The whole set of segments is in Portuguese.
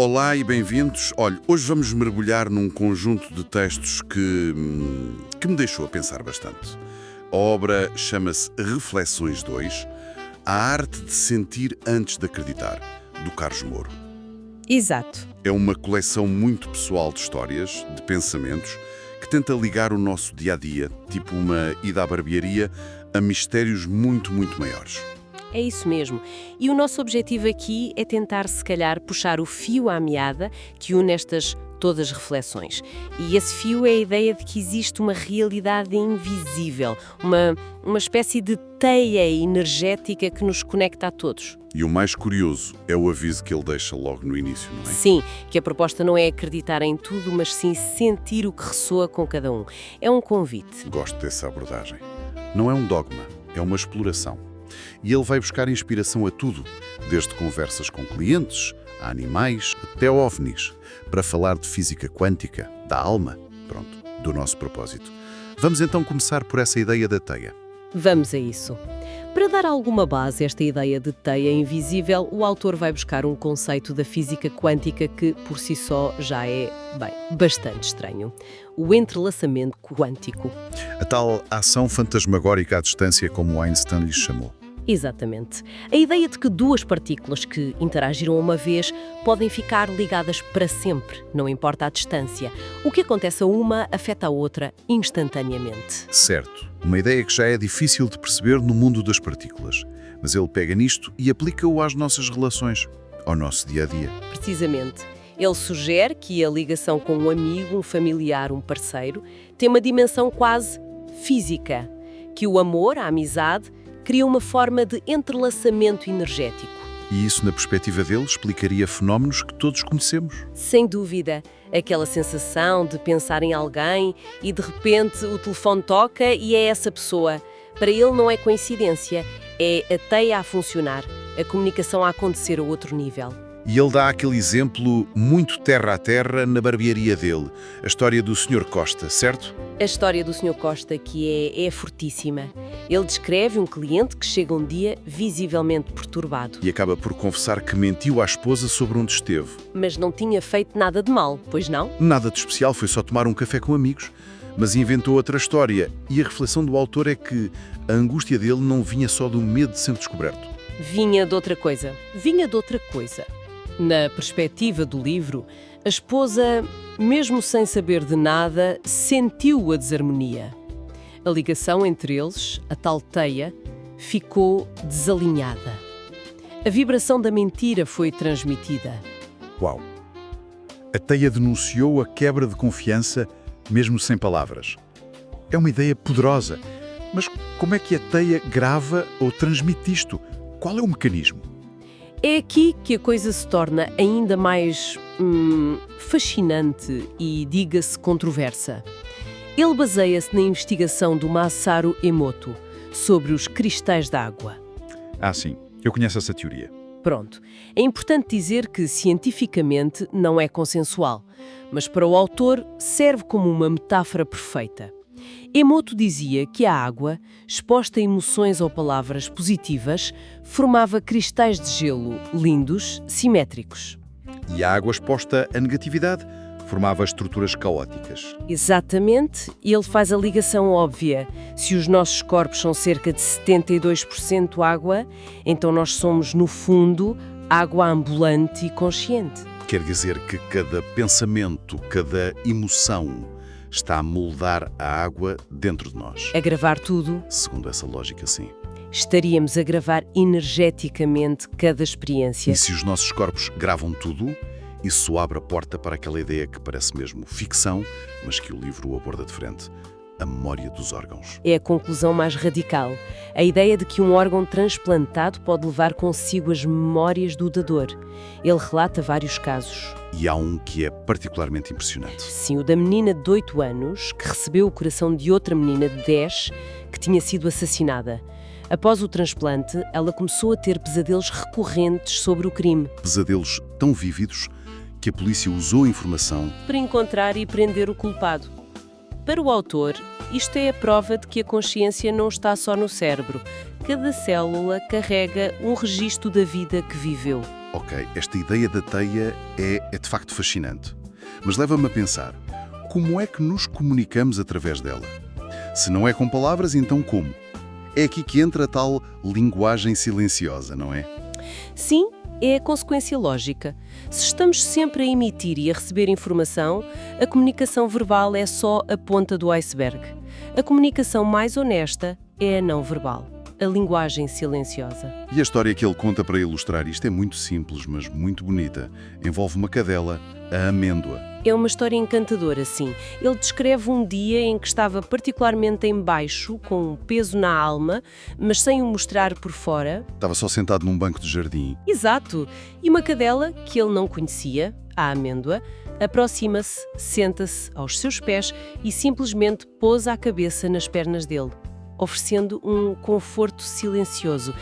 Olá e bem-vindos. Olha, hoje vamos mergulhar num conjunto de textos que me deixou a pensar bastante. A obra chama-se Reflexões 2, A Arte de Sentir Antes de Acreditar, do Carlos Mouro. Exato. É uma coleção muito pessoal de histórias, de pensamentos, que tenta ligar o nosso dia-a-dia, tipo uma ida à barbearia, a mistérios muito, muito maiores. É isso mesmo. E o nosso objetivo aqui é tentar, se calhar, puxar o fio à meada que une estas todas as reflexões. E esse fio é a ideia de que existe uma realidade invisível, uma espécie de teia energética que nos conecta a todos. E o mais curioso é o aviso que ele deixa logo no início, não é? Sim, que a proposta não é acreditar em tudo, mas sim sentir o que ressoa com cada um. É um convite. Gosto dessa abordagem. Não é um dogma, é uma exploração. E ele vai buscar inspiração a tudo, desde conversas com clientes, a animais, até ovnis, para falar de física quântica, da alma, do nosso propósito. Vamos então começar por essa ideia da teia. Vamos a isso. Para dar alguma base a esta ideia de teia invisível, o autor vai buscar um conceito da física quântica que, por si só, já é, bastante estranho. O entrelaçamento quântico. A tal ação fantasmagórica à distância, como Einstein lhe chamou. Exatamente. A ideia de que duas partículas que interagiram uma vez podem ficar ligadas para sempre, não importa a distância. O que acontece a uma afeta a outra instantaneamente. Certo. Uma ideia que já é difícil de perceber no mundo das partículas. Mas ele pega nisto e aplica-o às nossas relações, ao nosso dia-a-dia. Precisamente. Ele sugere que a ligação com um amigo, um familiar, um parceiro, tem uma dimensão quase física, que o amor, a amizade, cria uma forma de entrelaçamento energético. E isso, na perspectiva dele, explicaria fenómenos que todos conhecemos. Sem dúvida. Aquela sensação de pensar em alguém e, de repente, o telefone toca e é essa pessoa. Para ele não é coincidência, é a teia a funcionar, a comunicação a acontecer a outro nível. E ele dá aquele exemplo muito terra a terra na barbearia dele, a história do Sr. Costa, certo? A história do Sr. Costa que é fortíssima. Ele descreve um cliente que chega um dia visivelmente perturbado. E acaba por confessar que mentiu à esposa sobre onde esteve. Mas não tinha feito nada de mal, pois não? Nada de especial, foi só tomar um café com amigos. Mas inventou outra história. E a reflexão do autor é que a angústia dele não vinha só do medo de ser descoberto. Vinha de outra coisa. Na perspectiva do livro, a esposa, mesmo sem saber de nada, sentiu a desarmonia. A ligação entre eles, a tal teia, ficou desalinhada. A vibração da mentira foi transmitida. Uau! A teia denunciou a quebra de confiança, mesmo sem palavras. É uma ideia poderosa, mas como é que a teia grava ou transmite isto? Qual é o mecanismo? É aqui que a coisa se torna ainda mais fascinante e, diga-se, controversa. Ele baseia-se na investigação do Masaru Emoto sobre os cristais d'água. Ah, sim. Eu conheço essa teoria. Pronto. É importante dizer que, cientificamente, não é consensual, mas para o autor serve como uma metáfora perfeita. Emoto dizia que a água, exposta a emoções ou palavras positivas, formava cristais de gelo lindos, simétricos. E a água exposta à negatividade formava estruturas caóticas. Exatamente, e ele faz a ligação óbvia. Se os nossos corpos são cerca de 72% água, então nós somos, no fundo, água ambulante e consciente. Quer dizer que cada pensamento, cada emoção está a moldar a água dentro de nós. A gravar tudo. Segundo essa lógica, sim. Estaríamos a gravar energeticamente cada experiência. E se os nossos corpos gravam tudo, isso abre a porta para aquela ideia que parece mesmo ficção, mas que o livro aborda de frente. A memória dos órgãos. É a conclusão mais radical. A ideia de que um órgão transplantado pode levar consigo as memórias do dador. Ele relata vários casos. E há um que é particularmente impressionante. Sim, o da menina de 8 anos, que recebeu o coração de outra menina de 10, que tinha sido assassinada. Após o transplante, ela começou a ter pesadelos recorrentes sobre o crime. Pesadelos tão vívidos que a polícia usou a informação para encontrar e prender o culpado. Para o autor, isto é a prova de que a consciência não está só no cérebro, cada célula carrega um registro da vida que viveu. Ok, esta ideia da teia é de facto fascinante. Mas leva-me a pensar, como é que nos comunicamos através dela? Se não é com palavras, então como? É aqui que entra a tal linguagem silenciosa, não é? Sim, é a consequência lógica. Se estamos sempre a emitir e a receber informação, a comunicação verbal é só a ponta do iceberg. A comunicação mais honesta é a não verbal, a linguagem silenciosa. E a história que ele conta para ilustrar isto é muito simples, mas muito bonita. Envolve uma cadela, a amêndoa. É uma história encantadora, sim. Ele descreve um dia em que estava particularmente em baixo, com um peso na alma, mas sem o mostrar por fora. Estava só sentado num banco de jardim. Exato! E uma cadela, que ele não conhecia, a amêndoa, aproxima-se, senta-se aos seus pés e simplesmente pousa a cabeça nas pernas dele, oferecendo um conforto silencioso.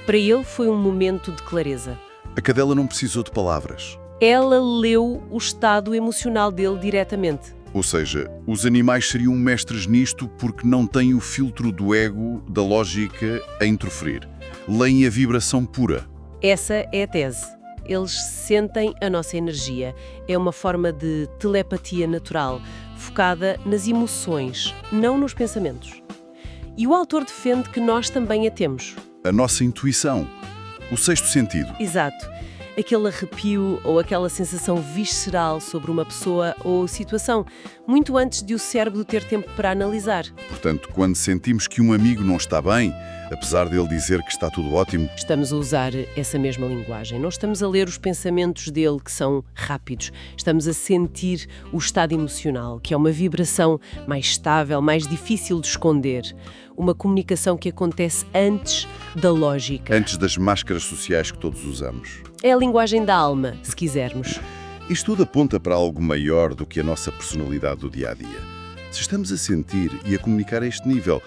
Para ele foi um momento de clareza. A cadela não precisou de palavras. Ela leu o estado emocional dele diretamente. Ou seja, os animais seriam mestres nisto porque não têm o filtro do ego, da lógica, a interferir. Leem a vibração pura. Essa é a tese. Eles sentem a nossa energia. É uma forma de telepatia natural, focada nas emoções, não nos pensamentos. E o autor defende que nós também a temos. A nossa intuição, o sexto sentido. Exato. Aquele arrepio ou aquela sensação visceral sobre uma pessoa ou situação, muito antes de o cérebro ter tempo para analisar. Portanto, quando sentimos que um amigo não está bem, apesar dele dizer que está tudo ótimo, Estamos a usar essa mesma linguagem. Não estamos a ler os pensamentos dele, que são rápidos. Estamos a sentir o estado emocional, que é uma vibração mais estável, mais difícil de esconder. Uma comunicação que acontece antes da lógica. antes das máscaras sociais que todos usamos. É a linguagem da alma, se quisermos. Isto tudo aponta para algo maior do que a nossa personalidade do dia-a-dia. Se estamos a sentir e a comunicar a este nível,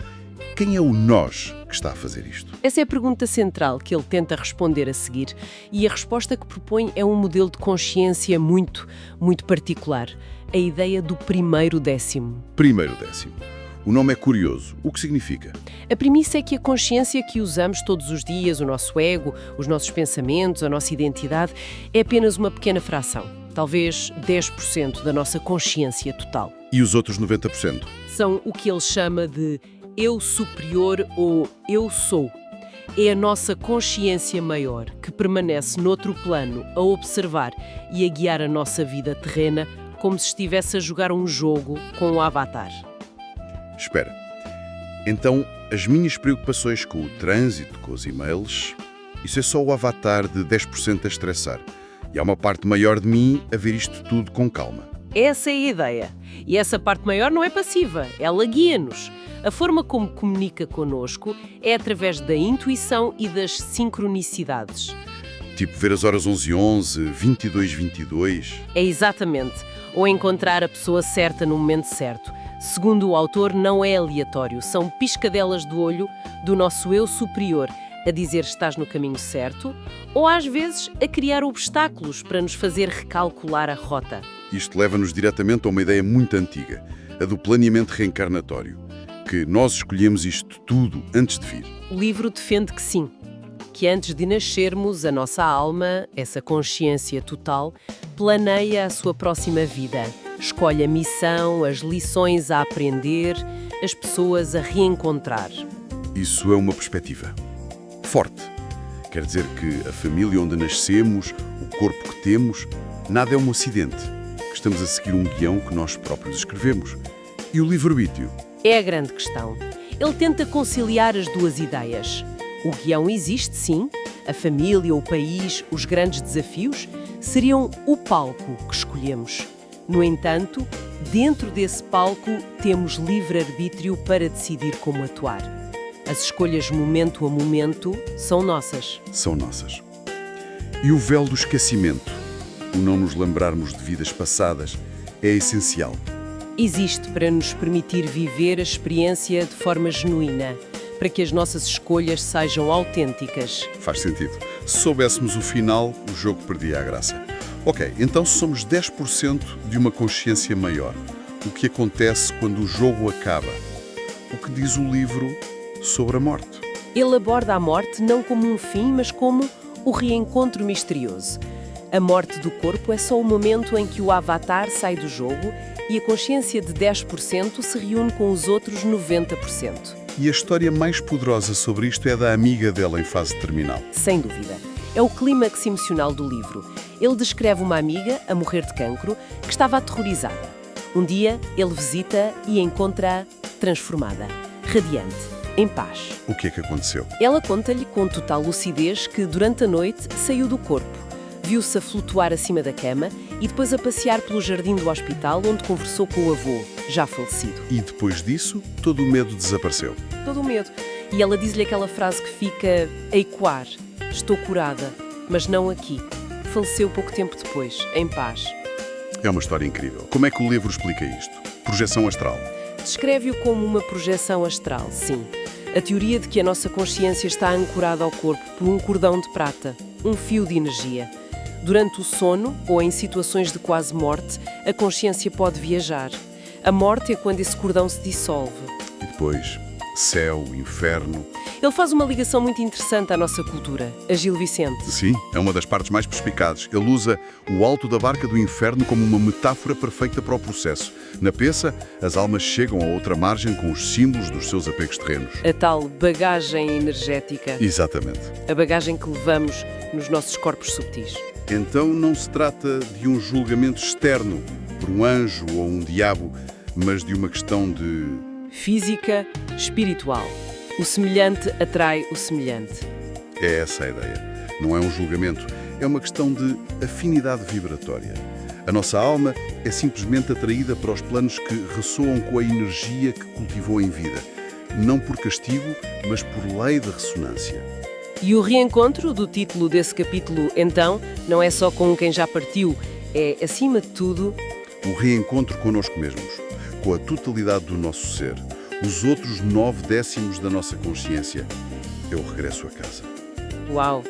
quem é o nós que está a fazer isto? Essa é a pergunta central que ele tenta responder a seguir. E a resposta que propõe é um modelo de consciência muito particular. A ideia do primeiro décimo. Primeiro décimo. O nome é curioso. O que significa? A premissa é que a consciência que usamos todos os dias, o nosso ego, os nossos pensamentos, a nossa identidade, é apenas uma pequena fração. Talvez 10% da nossa consciência total. E os outros 90%? São o que ele chama de eu superior ou eu sou. É a nossa consciência maior que permanece noutro plano a observar e a guiar a nossa vida terrena como se estivesse a jogar um jogo com um avatar. Espera. Então, as minhas preocupações com o trânsito, com os e-mails, isso é só o avatar de 10% a estressar. E há uma parte maior de mim a ver isto tudo com calma. Essa é a ideia. E essa parte maior não é passiva, ela guia-nos. A forma como comunica connosco é através da intuição e das sincronicidades. Tipo ver as horas 11h11, 22h22. É exatamente. Ou encontrar a pessoa certa no momento certo. Segundo o autor, não é aleatório. São piscadelas do olho do nosso eu superior a dizer estás no caminho certo, ou às vezes a criar obstáculos para nos fazer recalcular a rota. Isto leva-nos diretamente a uma ideia muito antiga, a do planeamento reencarnatório, que nós escolhemos isto tudo antes de vir. O livro defende que sim, que antes de nascermos, a nossa alma, essa consciência total, planeia a sua próxima vida. Escolhe a missão, as lições a aprender, as pessoas a reencontrar. Isso é uma perspectiva forte. Quer dizer que a família onde nascemos, o corpo que temos, nada é um acidente. Que estamos a seguir um guião que nós próprios escrevemos. E o livre-arbítrio? É a grande questão. Ele tenta conciliar as duas ideias. O guião existe, sim. A família, o país, os grandes desafios seriam o palco que escolhemos. No entanto, dentro desse palco temos livre-arbítrio para decidir como atuar. As escolhas momento a momento são nossas. São nossas. E o véu do esquecimento, o não nos lembrarmos de vidas passadas, é essencial. Existe para nos permitir viver a experiência de forma genuína, para que as nossas escolhas sejam autênticas. Faz sentido. Se soubéssemos o final, o jogo perdia a graça. Ok, então se somos 10% de uma consciência maior, o que acontece quando o jogo acaba? O que diz o livro sobre a morte? Ele aborda a morte não como um fim, mas como o reencontro misterioso. A morte do corpo é só o momento em que o avatar sai do jogo e a consciência de 10% se reúne com os outros 90%. E a história mais poderosa sobre isto é da amiga dela em fase terminal. Sem dúvida. É o clímax emocional do livro. Ele descreve uma amiga a morrer de cancro que estava aterrorizada. Um dia, ele visita e encontra-a transformada, radiante, em paz. O que é que aconteceu? Ela conta-lhe com total lucidez que, durante a noite, saiu do corpo. Viu-se a flutuar acima da cama e depois a passear pelo jardim do hospital onde conversou com o avô, já falecido. E depois disso, todo o medo desapareceu. Todo o medo. E ela diz-lhe aquela frase que fica a ecoar. Estou curada, mas não aqui. Faleceu pouco tempo depois, em paz. É uma história incrível. Como é que o livro explica isto? Projeção astral. Descreve-o como uma projeção astral, sim. A teoria de que a nossa consciência está ancorada ao corpo por um cordão de prata, um fio de energia. Durante o sono, ou em situações de quase morte, a consciência pode viajar. A morte é quando esse cordão se dissolve. E depois, céu, inferno... Ele faz uma ligação muito interessante à nossa cultura, a Gil Vicente. Sim, é uma das partes mais perspicazes. Ele usa o alto da barca do inferno como uma metáfora perfeita para o processo. Na peça, as almas chegam a outra margem com os símbolos dos seus apegos terrenos. A tal bagagem energética. Exatamente. A bagagem que levamos nos nossos corpos subtis. Então não se trata de um julgamento externo por um anjo ou um diabo, mas de uma questão de... física, espiritual. O semelhante atrai o semelhante. É essa a ideia. Não é um julgamento, é uma questão de afinidade vibratória. A nossa alma é simplesmente atraída para os planos que ressoam com a energia que cultivou em vida. Não por castigo, mas por lei de ressonância. E o reencontro do título desse capítulo, então, não é só com quem já partiu, é, acima de tudo... o reencontro connosco mesmos, com a totalidade do nosso ser. Os outros 9/10 da nossa consciência. É o regresso a casa. Uau!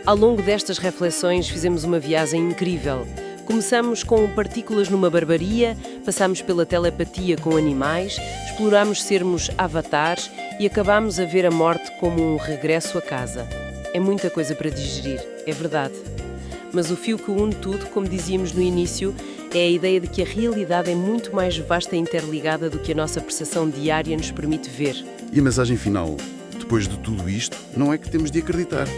Ao longo destas reflexões fizemos uma viagem incrível. Começamos com partículas numa barbaria, passamos pela telepatia com animais, exploramos sermos avatares e acabamos a ver a morte como um regresso a casa. É muita coisa para digerir, é verdade. Mas o fio que une tudo, como dizíamos no início, é a ideia de que a realidade é muito mais vasta e interligada do que a nossa percepção diária nos permite ver. E a mensagem final, depois de tudo isto, não é que temos de acreditar.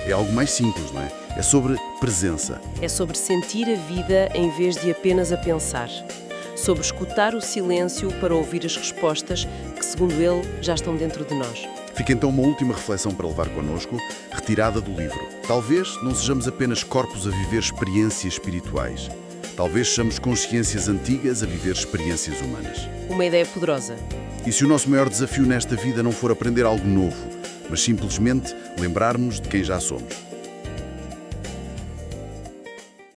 É algo mais simples, não é? É sobre presença. É sobre sentir a vida em vez de apenas a pensar. Sobre escutar o silêncio para ouvir as respostas que, segundo ele, já estão dentro de nós. Fica então uma última reflexão para levar connosco, retirada do livro. Talvez não sejamos apenas corpos a viver experiências espirituais. Talvez sejamos consciências antigas a viver experiências humanas. Uma ideia poderosa. E se o nosso maior desafio nesta vida não for aprender algo novo, mas simplesmente lembrarmos de quem já somos?